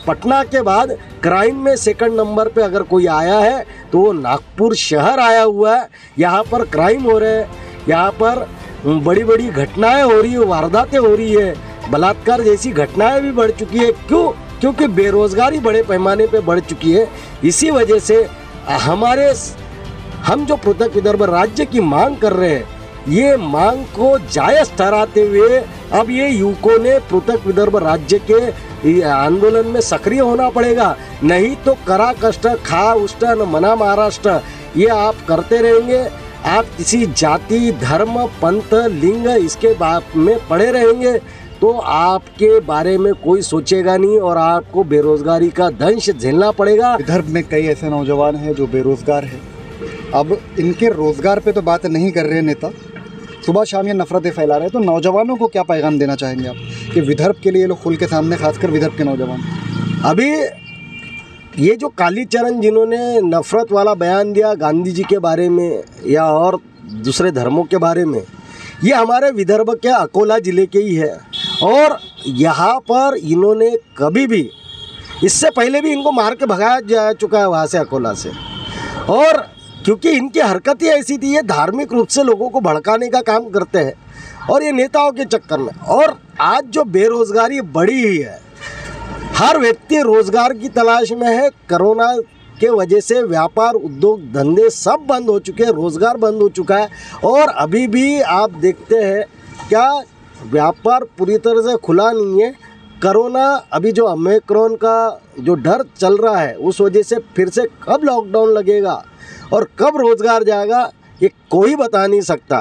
पटना के बाद क्राइम में सेकंड नंबर पे अगर कोई आया है तो वो नागपुर शहर आया हुआ है। यहाँ पर क्राइम हो रहे हैं, यहाँ पर बड़ी बड़ी घटनाएं हो रही है, वारदातें हो रही है, बलात्कार जैसी घटनाएं भी बढ़ चुकी है। क्यों? क्योंकि बेरोजगारी बड़े पैमाने पे बढ़ चुकी है। इसी वजह से हम जो पृथक विदर्भ राज्य की मांग कर रहे हैं, ये मांग को जायज़ ठहराते हुए अब ये युवकों ने पृथक विदर्भ राज्य के आंदोलन में सक्रिय होना पड़ेगा। नहीं तो करा कष्ट खा उष्ट न मना महाराष्ट्र ये आप करते रहेंगे। आप किसी जाति, धर्म, पंथ, लिंग इसके में पड़े रहेंगे तो आपके बारे में कोई सोचेगा नहीं और आपको बेरोजगारी का दंश झेलना पड़ेगा। विदर्भ में कई ऐसे नौजवान हैं जो बेरोजगार हैं। अब इनके रोजगार पे तो बात नहीं कर रहे नेता, सुबह शाम ये नफरतें फैला रहे हैं। तो नौजवानों को क्या पैगाम देना चाहेंगे आप कि विदर्भ के लिए ये लोग खुल के सामने, खासकर विदर्भ के नौजवान? अभी ये जो कालीचरण जिन्होंने नफरत वाला बयान दिया गांधी जी के बारे में या और दूसरे धर्मों के बारे में, ये हमारे विदर्भ के अकोला ज़िले के ही है। और यहाँ पर इन्होंने कभी भी, इससे पहले भी इनको मार के भगाया जा चुका है वहाँ से, अकोला से। और क्योंकि इनकी हरकत ही ऐसी थी, ये धार्मिक रूप से लोगों को भड़काने का काम करते हैं और ये नेताओं के चक्कर में। और आज जो बेरोजगारी बढ़ी ही है, हर व्यक्ति रोजगार की तलाश में है। कोरोना के वजह से व्यापार, उद्योग, धंधे सब बंद हो चुके हैं, रोजगार बंद हो चुका है। और अभी भी आप देखते हैं क्या व्यापार पूरी तरह से खुला नहीं है। कोरोना अभी जो ओमिक्रॉन का जो डर चल रहा है, उस वजह से फिर से कब लॉकडाउन लगेगा और कब रोजगार जाएगा ये कोई बता नहीं सकता।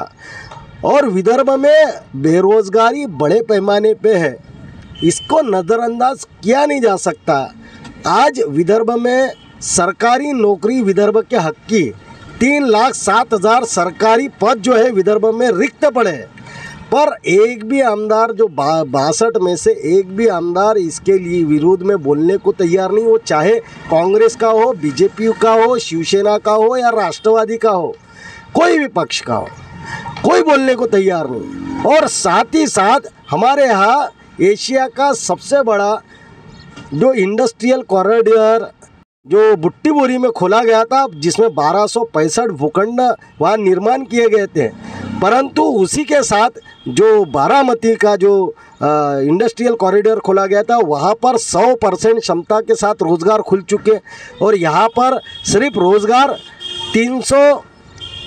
और विदर्भ में बेरोजगारी बड़े पैमाने पे है, इसको नज़रअंदाज किया नहीं जा सकता। आज विदर्भ में सरकारी नौकरी विदर्भ के हक की 3,07,000 सरकारी पद जो है विदर्भ में रिक्त पड़े हैं, पर एक भी आमदार जो 62 में से एक भी आमदार इसके लिए विरोध में बोलने को तैयार नहीं। वो चाहे कांग्रेस का हो, बीजेपी का हो, शिवसेना का हो या राष्ट्रवादी का हो, कोई भी पक्ष का हो, कोई बोलने को तैयार नहीं। और साथ ही साथ हमारे यहाँ एशिया का सबसे बड़ा जो इंडस्ट्रियल कॉरिडोर जो बुट्टीबोरी में खोला गया था, जिसमें 1265 भूखंड वहाँ निर्माण किए गए थे, परंतु उसी के साथ जो बारामती का जो इंडस्ट्रियल कॉरिडोर खोला गया था, वहाँ पर 100% क्षमता के साथ रोज़गार खुल चुके। और यहाँ पर सिर्फ रोज़गार 300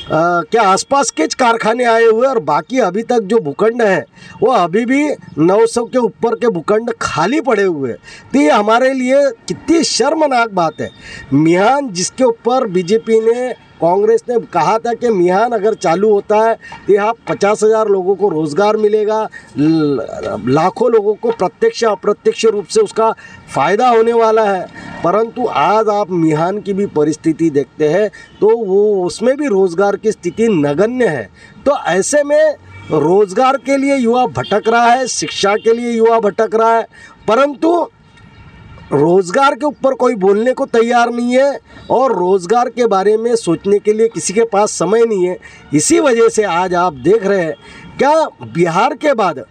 के आसपास के कारखाने आए हुए, और बाकी अभी तक जो भूखंड है वो अभी भी 900 के ऊपर के भूखंड खाली पड़े हुए। तो ये हमारे लिए कितनी शर्मनाक बात है। मिहान, जिसके ऊपर बीजेपी ने, कांग्रेस ने कहा था कि मिहान अगर चालू होता है तो यहाँ 50,000 लोगों को रोज़गार मिलेगा, लाखों लोगों को प्रत्यक्ष अप्रत्यक्ष रूप से उसका फ़ायदा होने वाला है। परंतु आज आप मिहान की भी परिस्थिति देखते हैं तो वो उसमें भी रोज़गार की स्थिति नगण्य है। तो ऐसे में रोज़गार के लिए युवा भटक रहा है, शिक्षा के लिए युवा भटक रहा है, परंतु रोज़गार के ऊपर कोई बोलने को तैयार नहीं है और रोज़गार के बारे में सोचने के लिए किसी के पास समय नहीं है। इसी वजह से आज आप देख रहे हैं क्या बिहार के बाद,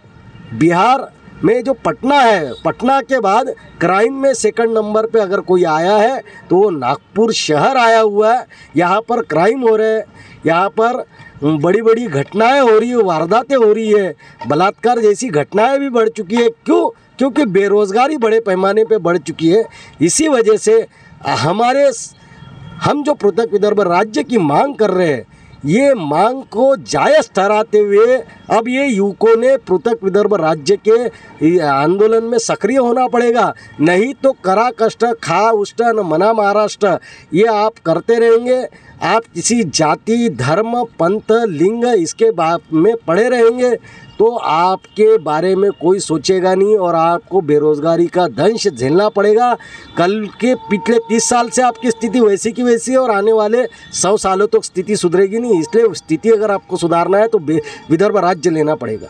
बिहार में जो पटना है, पटना के बाद क्राइम में सेकंड नंबर पे अगर कोई आया है तो वो नागपुर शहर आया हुआ है। यहाँ पर क्राइम हो रहे हैं, यहाँ पर बड़ी बड़ी घटनाएं हो रही है, वारदातें हो रही है, बलात्कार जैसी घटनाएं भी बढ़ चुकी है। क्यों? क्योंकि बेरोजगारी बड़े पैमाने पे बढ़ चुकी है। इसी वजह से हम जो पृथक विदर्भ राज्य की मांग कर रहे हैं, ये मांग को जायज़ ठहराते हुए अब ये युवकों ने पृथक विदर्भ राज्य के आंदोलन में सक्रिय होना पड़ेगा। नहीं तो करा कष्ट खा उष्ट न मना महाराष्ट्र ये आप करते रहेंगे। आप किसी जाति, धर्म, पंथ, लिंग इसके में पड़े रहेंगे तो आपके बारे में कोई सोचेगा नहीं और आपको बेरोजगारी का दंश झेलना पड़ेगा। कल के पिछले 30 साल से आपकी स्थिति वैसी की वैसी है और आने वाले 100 सालों तक स्थिति सुधरेगी नहीं। इसलिए स्थिति अगर आपको सुधारना है तो विदर्भ राज्य लेना पड़ेगा।